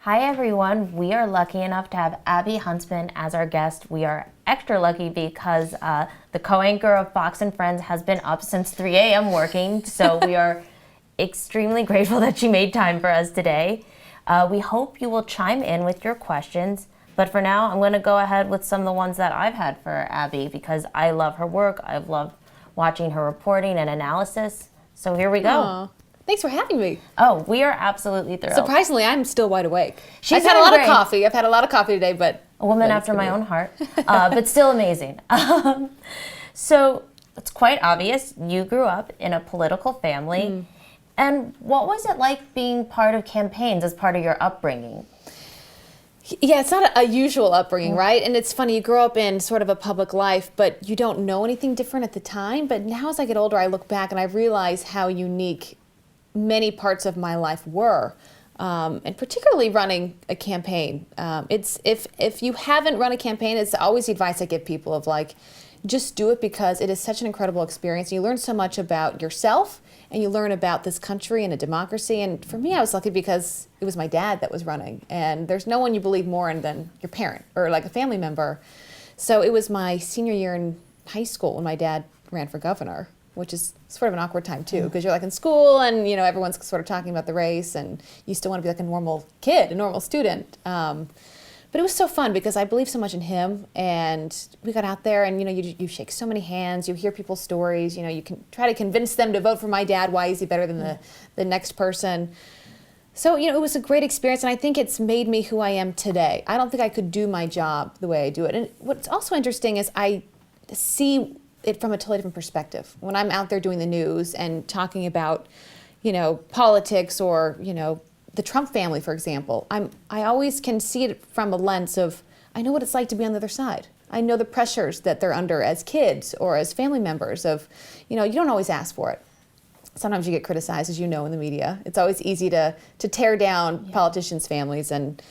Hi everyone, we are lucky enough to have Abby Huntsman as our guest. We are extra lucky because the co-anchor of Fox and Friends has been up since 3 a.m. working, so we are extremely grateful that she made time for us today. We hope you will chime in with your questions, but for now I'm going to go ahead with some of the ones that I've had for Abby because I love her work. I've loved watching her reporting and analysis, so here we go. Aww. Thanks for having me. Oh, we are absolutely thrilled. Surprisingly, I'm still wide awake. She's I've had a lot great. of coffee. I've had a lot of coffee today, but... A woman after my own heart, but still amazing. So it's quite obvious you grew up in a political family. And what was it like being part of campaigns as part of your upbringing? Yeah, it's not a usual upbringing, right? And it's funny, you grow up in sort of a public life, but you don't know anything different at the time. But now as I get older, I look back and I realize how unique many parts of my life were, and particularly running a campaign. It's if you haven't run a campaign, it's always the advice I give people of like, just do it because it is such an incredible experience. You learn so much about yourself and you learn about this country and a democracy. And for me, I was lucky because it was my dad that was running. And there's no one you believe more in than your parent or like a family member. So it was my senior year in high school when my dad ran for governor, which is sort of an awkward time too, because you're like in school and you know everyone's sort of talking about the race and you still want to be like a normal kid, a normal student. But it was so fun because I believe so much in him, and we got out there and you know you shake so many hands, you hear people's stories, you know you can try to convince them to vote for my dad. Why is he better than the next person? So you know it was a great experience, and I think it's made me who I am today. I don't think I could do my job the way I do it. And what's also interesting is I see it from a totally different perspective. When I'm out there doing the news and talking about, you know, politics or, you know, the Trump family, for example, I always can see it from a lens of, I know what it's like to be on the other side. I know the pressures that they're under as kids or as family members of, you know, you don't always ask for it. Sometimes you get criticized, as you know, in the media. It's always easy to tear down politicians' families, and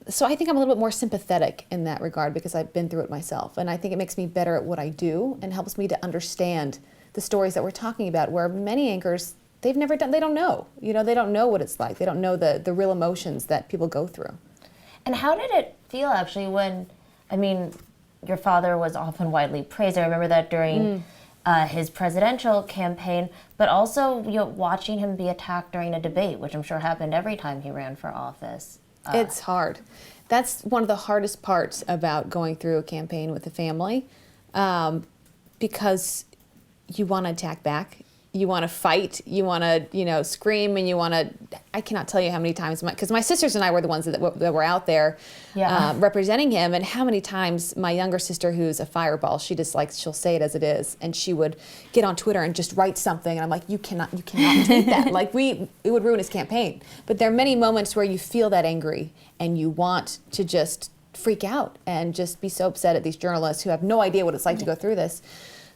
so I think I'm a little bit more sympathetic in that regard because I've been through it myself. And I think it makes me better at what I do and helps me to understand the stories that we're talking about, where many anchors, they've never done, they don't know. You know, they don't know what it's like. They don't know the real emotions that people go through. And how did it feel actually when, I mean, your father was often widely praised. I remember that during his presidential campaign, but also you know, watching him be attacked during a debate, which I'm sure happened every time he ran for office. It's hard. That's one of the hardest parts about going through a campaign with a family, because you want to attack back, you want to fight, you want to, you know, scream, and you want to. I cannot tell you how many times, because my sisters and I were the ones that were out there representing him, and how many times my younger sister, who's a fireball, she just like she'll say it as it is, and she would get on Twitter and just write something, and I'm like, you cannot tweet that. Like it would ruin his campaign. But there are many moments where you feel that angry and you want to just freak out and just be so upset at these journalists who have no idea what it's like to go through this.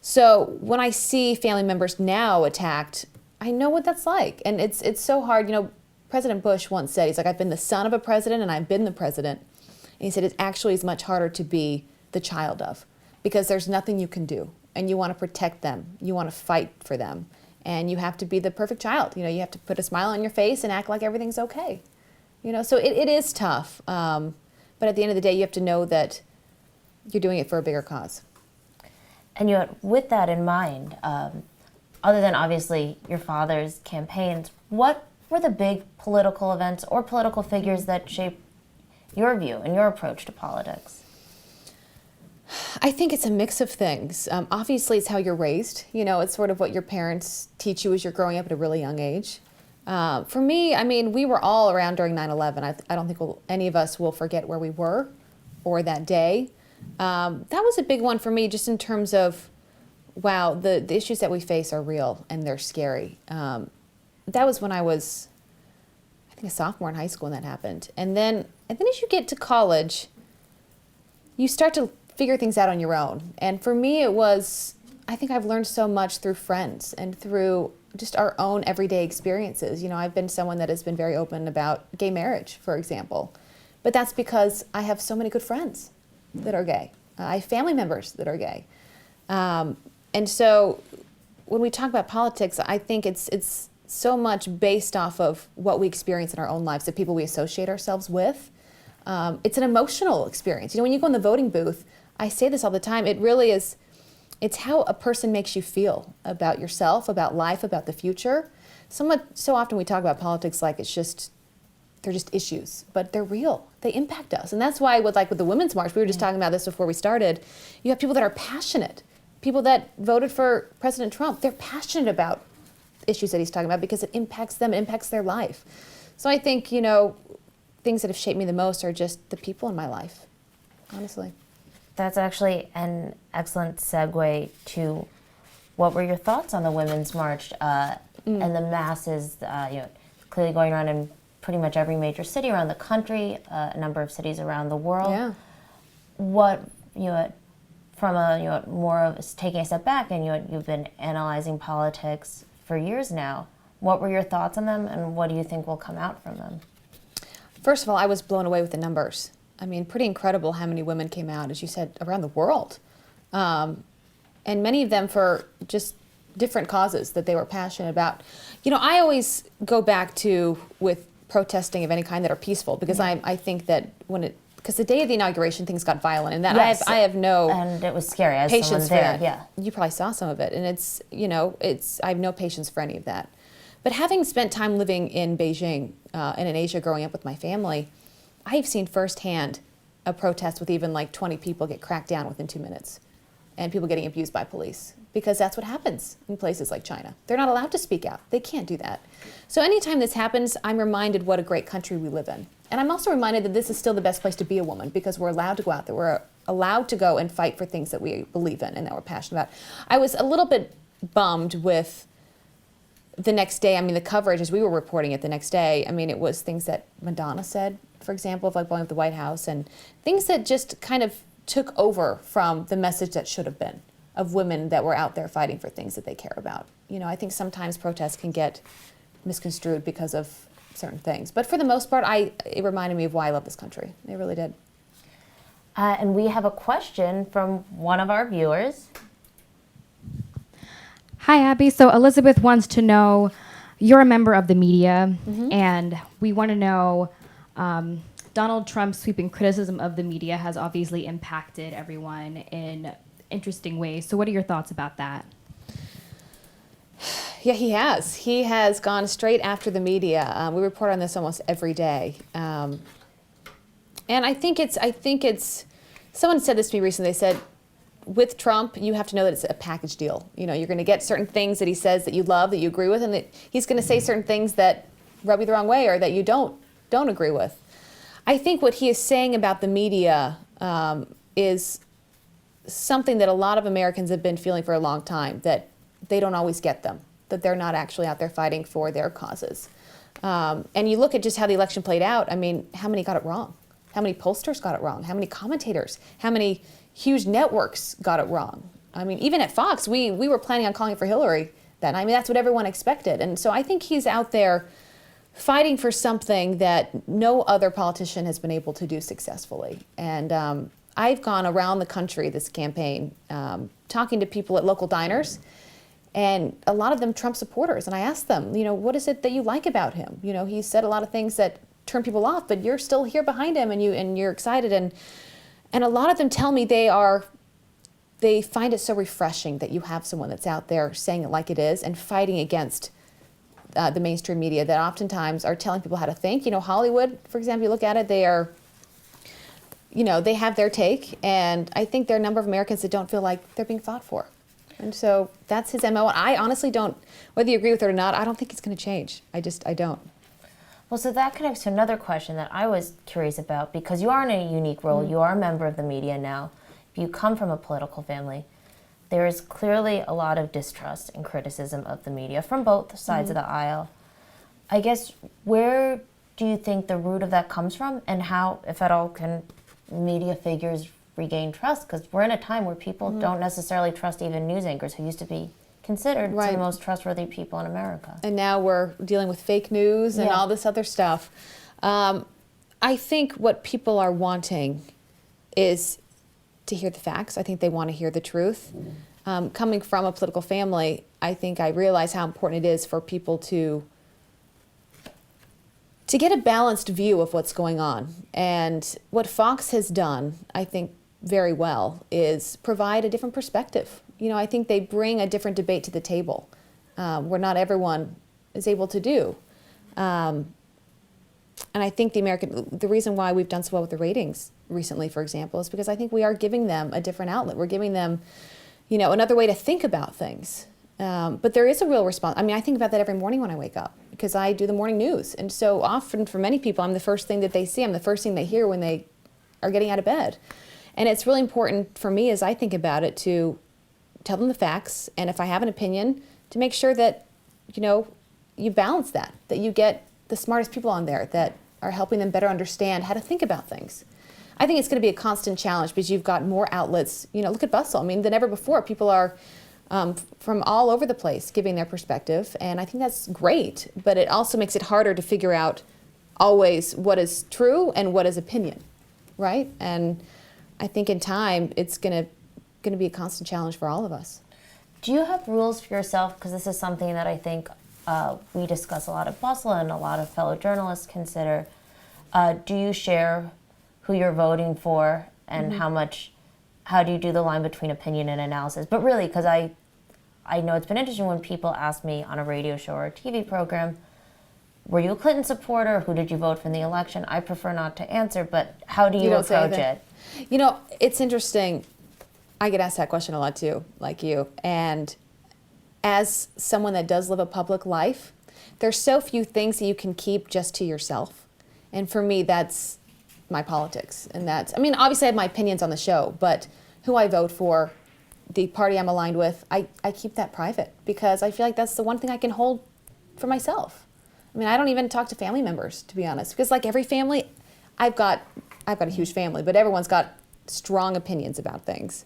So when I see family members now attacked, I know what that's like. And it's so hard. You know, President Bush once said, he's like, I've been the son of a president and I've been the president. And he said, it actually is much harder to be the child of, because there's nothing you can do. And you want to protect them. You want to fight for them. And you have to be the perfect child. You know, you have to put a smile on your face and act like everything's okay. You know, so it is tough. But at the end of the day, you have to know that you're doing it for a bigger cause. And you know, with that in mind, other than obviously your father's campaigns, what were the big political events or political figures that shaped your view and your approach to politics? I think it's a mix of things. Obviously, it's how you're raised. You know, it's sort of what your parents teach you as you're growing up at a really young age. For me, I mean, we were all around during 9/11. I don't think any of us will forget where we were or that day. That was a big one for me, just in terms of, wow, the issues that we face are real and they're scary. That was when I was, I think, a sophomore in high school when that happened. And then as you get to college, you start to figure things out on your own. And for me, it was, I think I've learned so much through friends and through just our own everyday experiences. You know, I've been someone that has been very open about gay marriage, for example. But that's because I have so many good friends that are gay. I have family members that are gay. And so when we talk about politics, I think it's so much based off of what we experience in our own lives, the people we associate ourselves with. It's an emotional experience. You know, when you go in the voting booth, I say this all the time, it really is, it's how a person makes you feel about yourself, about life, about the future. So often we talk about politics like they're just issues, but they're real. They impact us. And that's why with the Women's March, we were just talking about this before we started, you have people that are passionate, people that voted for President Trump, they're passionate about issues that he's talking about because it impacts them, it impacts their life. So I think, you know, things that have shaped me the most are just the people in my life, honestly. That's actually an excellent segue to what were your thoughts on the Women's March and the masses, you know, clearly going around in pretty much every major city around the country, a number of cities around the world. Yeah. What, you know, from a, you know, more of taking a step back, and you've been analyzing politics for years now, what were your thoughts on them, and what do you think will come out from them? First of all, I was blown away with the numbers. I mean, pretty incredible how many women came out, as you said, around the world. And many of them for just different causes that they were passionate about. You know, I always go back to, with protesting of any kind that are peaceful, because I think that because the day of the inauguration, things got violent, and that Yes, I have no and it was scary as patience someone for there. that. Yeah, You probably saw some of it, and it's, you know, I have no patience for any of that. But having spent time living in Beijing and in Asia growing up with my family, I've seen firsthand a protest with even 20 people get cracked down within 2 minutes, and people getting abused by police, because that's what happens in places like China. They're not allowed to speak out. They can't do that. So anytime this happens, I'm reminded what a great country we live in. And I'm also reminded that this is still the best place to be a woman, because we're allowed to go out there. We're allowed to go and fight for things that we believe in and that we're passionate about. I was a little bit bummed with the next day. I mean, the coverage, as we were reporting it the next day, I mean, it was things that Madonna said, for example, of blowing up the White House, and things that just kind of took over from the message that should have been of women that were out there fighting for things that they care about. You know, I think sometimes protests can get misconstrued because of certain things. But for the most part, it reminded me of why I love this country. It really did. and we have a question from one of our viewers. Hi, Abby. So Elizabeth wants to know, you're a member of the media, and we want to know, Donald Trump's sweeping criticism of the media has obviously impacted everyone in interesting ways. So what are your thoughts about that? Yeah, he has. He has gone straight after the media. We report on this almost every day. And I think it's, someone said this to me recently. They said, with Trump, you have to know that it's a package deal. You know, you're going to get certain things that he says that you love, that you agree with, and that he's going to say certain things that rub you the wrong way or that you don't agree with. I think what he is saying about the media is something that a lot of Americans have been feeling for a long time, that they don't always get them, that they're not actually out there fighting for their causes. And you look at just how the election played out. I mean, how many got it wrong? How many pollsters got it wrong? How many commentators? How many huge networks got it wrong? I mean, even at Fox, we were planning on calling for Hillary then. I mean, that's what everyone expected. And so I think he's out there fighting for something that no other politician has been able to do successfully. And I've gone around the country this campaign talking to people at local diners, and a lot of them Trump supporters. And I asked them, you know, what is it that you like about him? You know, he said a lot of things that turn people off, but you're still here behind him, and you're excited. And a lot of them tell me they find it so refreshing that you have someone that's out there saying it like it is and fighting against the mainstream media that oftentimes are telling people how to think. You know, Hollywood, for example, you look at it, they are, you know, they have their take, and I think there are a number of Americans that don't feel like they're being fought for. And so that's his MO. And I honestly don't, whether you agree with it or not, I don't think it's going to change. I don't. Well, so that connects to another question that I was curious about, because you are in a unique role. You are a member of the media now. If you come from a political family, there is clearly a lot of distrust and criticism of the media from both sides of the aisle. I guess, where do you think the root of that comes from, and how, if at all, can media figures regain trust? Because we're in a time where people don't necessarily trust even news anchors who used to be considered some of the most trustworthy people in America. And now we're dealing with fake news and all this other stuff. I think what people are wanting is to hear the facts. I think they want to hear the truth. coming from a political family, I think I realize how important it is for people to get a balanced view of what's going on. And what Fox has done, I think, very well, is provide a different perspective. You know, I think they bring a different debate to the table, where not everyone is able to do. And I think the reason why we've done so well with the ratings recently, for example, is because I think we are giving them a different outlet. We're giving them, you know, another way to think about things. But there is a real response. I mean, I think about that every morning when I wake up, because I do the morning news. And so often for many people, I'm the first thing that they see. I'm the first thing they hear when they are getting out of bed. And it's really important for me, as I think about it, to tell them the facts. And if I have an opinion, to make sure that, you know, you balance that you get the smartest people on there that are helping them better understand how to think about things. I think it's going to be a constant challenge because you've got more outlets. You know, look at Bustle. I mean, than ever before, people are from all over the place giving their perspective, and I think that's great, but it also makes it harder to figure out always what is true and what is opinion, right? And I think in time, it's going to be a constant challenge for all of us. Do you have rules for yourself? Because this is something that I think we discuss a lot at Bustle and a lot of fellow journalists consider. Do you share who you're voting for and how do you do the line between opinion and analysis? But really, because I know it's been interesting when people ask me on a radio show or a TV program, were you a Clinton supporter? Who did you vote for in the election? I prefer not to answer, but how do you approach it? You know, it's interesting. I get asked that question a lot too, like you. And as someone that does live a public life, there's so few things that you can keep just to yourself. And for me, that's my politics. And that's, I mean, obviously I have my opinions on the show, but who I vote for, the party I'm aligned with, I keep that private because I feel like that's the one thing I can hold for myself. I mean, I don't even talk to family members, to be honest, because like every family, I've got a huge family, but everyone's got strong opinions about things.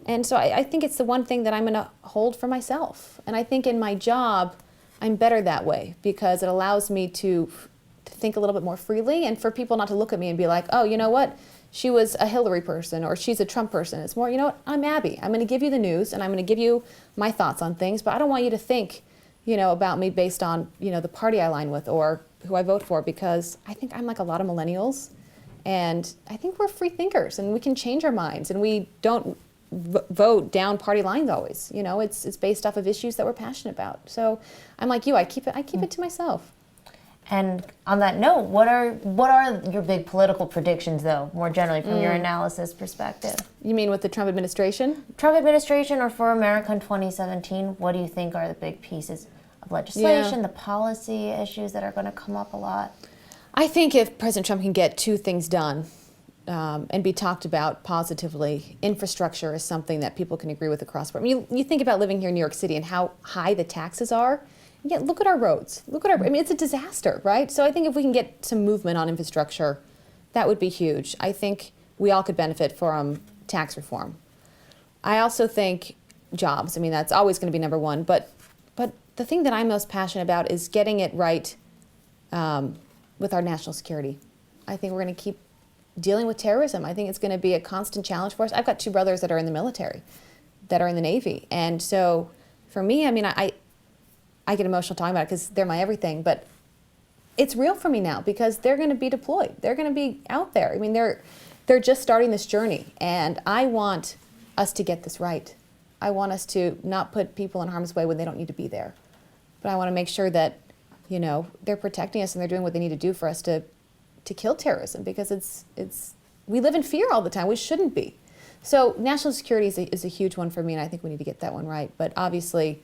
And so I think it's the one thing that I'm going to hold for myself. And I think in my job, I'm better that way because it allows me to think a little bit more freely and for people not to look at me and be like, oh, you know what? She was a Hillary person or she's a Trump person. It's more, you know what? I'm Abby. I'm going to give you the news and I'm going to give you my thoughts on things, but I don't want you to think, you know, about me based on, you know, the party I align with or who I vote for because I think I'm like a lot of millennials and I think we're free thinkers and we can change our minds and we don't vote down party lines always. You know, it's based off of issues that we're passionate about. So I'm like you, I keep it to myself. And on that note, what are your big political predictions, though, more generally from your analysis perspective? You mean with the Trump administration? Trump administration or for America in 2017, what do you think are the big pieces of legislation, the policy issues that are going to come up a lot? I think if President Trump can get two things done and be talked about positively, infrastructure is something that people can agree with across the board. I mean, you think about living here in New York City and how high the taxes are. Yeah, look at our roads. I mean, it's a disaster, right? So I think if we can get some movement on infrastructure, that would be huge. I think we all could benefit from tax reform. I also think jobs. I mean, that's always going to be number one. But the thing that I'm most passionate about is getting it right with our national security. I think we're going to keep dealing with terrorism. I think it's going to be a constant challenge for us. I've got two brothers that are in the military, that are in the Navy. And so for me, I mean, I get emotional talking about it because they're my everything, but it's real for me now because they're going to be deployed. They're going to be out there. I mean, they're just starting this journey, and I want us to get this right. I want us to not put people in harm's way when they don't need to be there. But I want to make sure that, you know, they're protecting us and they're doing what they need to do for us to kill terrorism because we live in fear all the time. We shouldn't be. So national security is a huge one for me, and I think we need to get that one right. But obviously,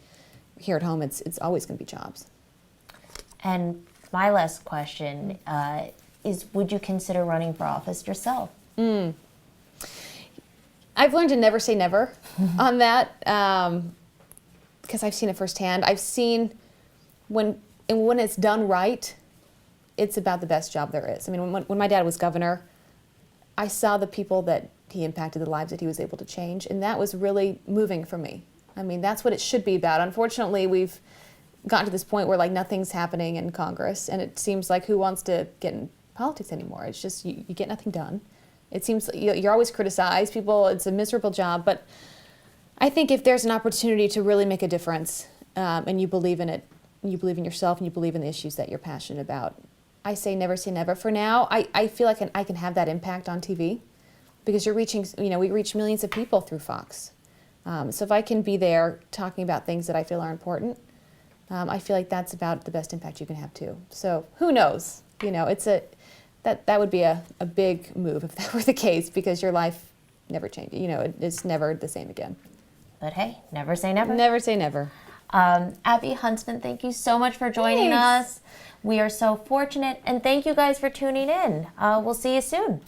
here at home, it's always going to be jobs. And my last question is, would you consider running for office yourself? I've learned to never say never on that because I've seen it firsthand. I've seen when it's done right, it's about the best job there is. I mean, when my dad was governor, I saw the people that he impacted, the lives that he was able to change, and that was really moving for me. I mean, that's what it should be about. Unfortunately, we've gotten to this point where like nothing's happening in Congress, and it seems like who wants to get in politics anymore? It's just you get nothing done. It seems you're always criticized. People, it's a miserable job. But I think if there's an opportunity to really make a difference, and you believe in it, you believe in yourself, and you believe in the issues that you're passionate about, I say never. For now, I feel like I can have that impact on TV because you're reaching, we reach millions of people through Fox. So if I can be there talking about things that I feel are important, I feel like that's about the best impact you can have too. So who knows? That would be a big move if that were the case, because your life never changes. It's never the same again. But hey, never say never. Never say never. Abby Huntsman, thank you so much for joining us. We are so fortunate, and thank you guys for tuning in. We'll see you soon.